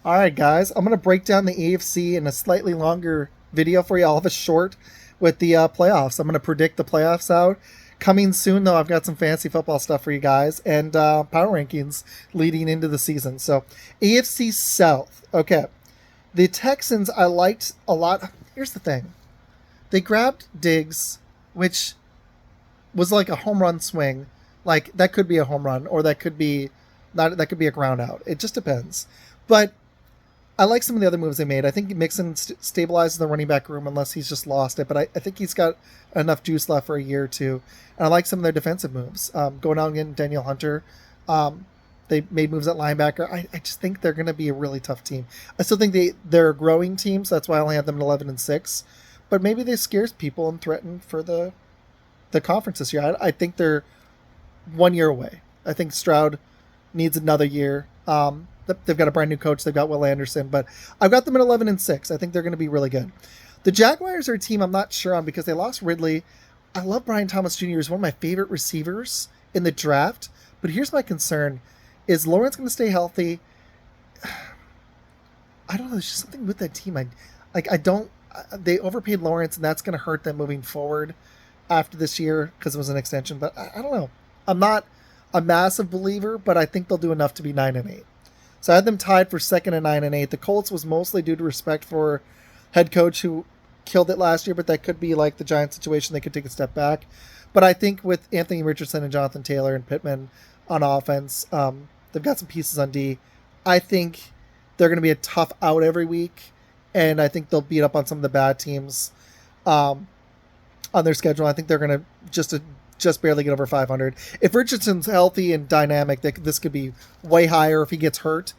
All right, guys, I'm going to break down the AFC in a slightly longer video for you. I'll have a short with the playoffs. I'm going to predict the playoffs out. Coming soon, though, I've got some fancy football stuff for you guys and power rankings leading into the season. So, AFC South. Okay. The Texans, I liked a lot. Here's the thing, they grabbed Diggs, which was like a home run swing. Like, that could be a home run, or that could be not. That could be a ground out. It just depends. But I like some of the other moves they made. I think Mixon stabilizes the running back room unless he's just lost it. But I think he's got enough juice left for a year or two. And I like some of their defensive moves. Going out and getting Daniel Hunter. They made moves at linebacker. I just think they're going to be a really tough team. I still think they're a growing team, so that's why I only have them at 11-6. But maybe they scares people and threaten for the conference this year. I think they're 1 year away. I think Stroud needs another year. They've got a brand new coach. They've got Will Anderson, but I've got them at 11-6. I think they're going to be really good. The Jaguars are a team I'm not sure on because they lost Ridley. I love Brian Thomas Jr. He's one of my favorite receivers in the draft, but here's my concern: is Lawrence going to stay healthy? I don't know. There's just something with that team. I don't. They overpaid Lawrence, and that's going to hurt them moving forward after this year because it was an extension. But I don't know. I'm not a massive believer, but I think they'll do enough to be 9-8. So I had them tied for second at 9-8. The Colts was mostly due to respect for head coach who killed it last year, but that could be like the Giants situation. They could take a step back. But I think with Anthony Richardson and Jonathan Taylor and Pittman on offense, they've got some pieces on D. I think they're going to be a tough out every week, and I think they'll beat up on some of the bad teams on their schedule. I think they're going to just barely get over 500. If Richardson's healthy and dynamic, this could be way higher. If he gets hurt,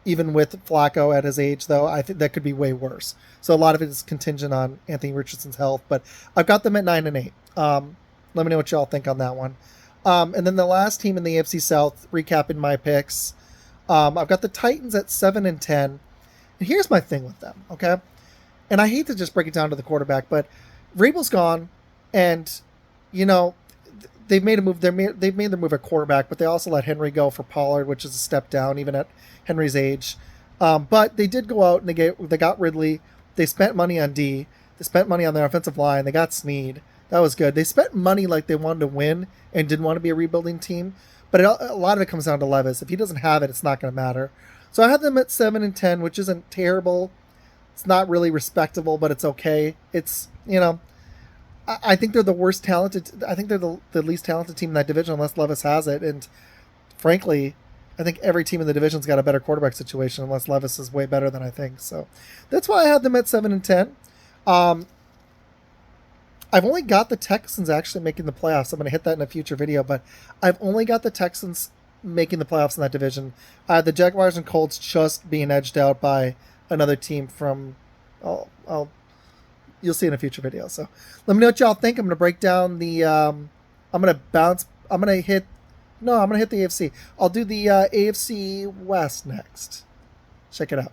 even with Flacco at his age, though, I think that could be way worse. So a lot of it is contingent on Anthony Richardson's health. But I've got them at 9-8. Let me know what y'all think on that one. And then the last team in the AFC South, recapping my picks, I've got the Titans at 7-10. And here's my thing with them, okay? And I hate to just break it down to the quarterback, but Vrabel's gone, and they've made a move. They've made their move at quarterback, but they also let Henry go for Pollard, which is a step down even at Henry's age. But they did go out and they got Ridley. They spent money on D. They spent money on their offensive line. They got Snead. That was good. They spent money like they wanted to win and didn't want to be a rebuilding team. But a lot of it comes down to Levis. If he doesn't have it, it's not going to matter. So I had them at 7-10, which isn't terrible. It's not really respectable, but it's okay. It's I think they're the worst talented. I think they're the least talented team in that division unless Levis has it. And frankly, I think every team in the division's got a better quarterback situation unless Levis is way better than I think. So that's why I had them at 7-10. I've only got the Texans actually making the playoffs. I'm going to hit that in a future video, but I've only got the Texans making the playoffs in that division. The Jaguars and Colts just being edged out by another team from. You'll see in a future video. So let me know what y'all think. I'm going to break down the. I'm going to bounce. I'm going to hit the AFC. I'll do the AFC West next. Check it out.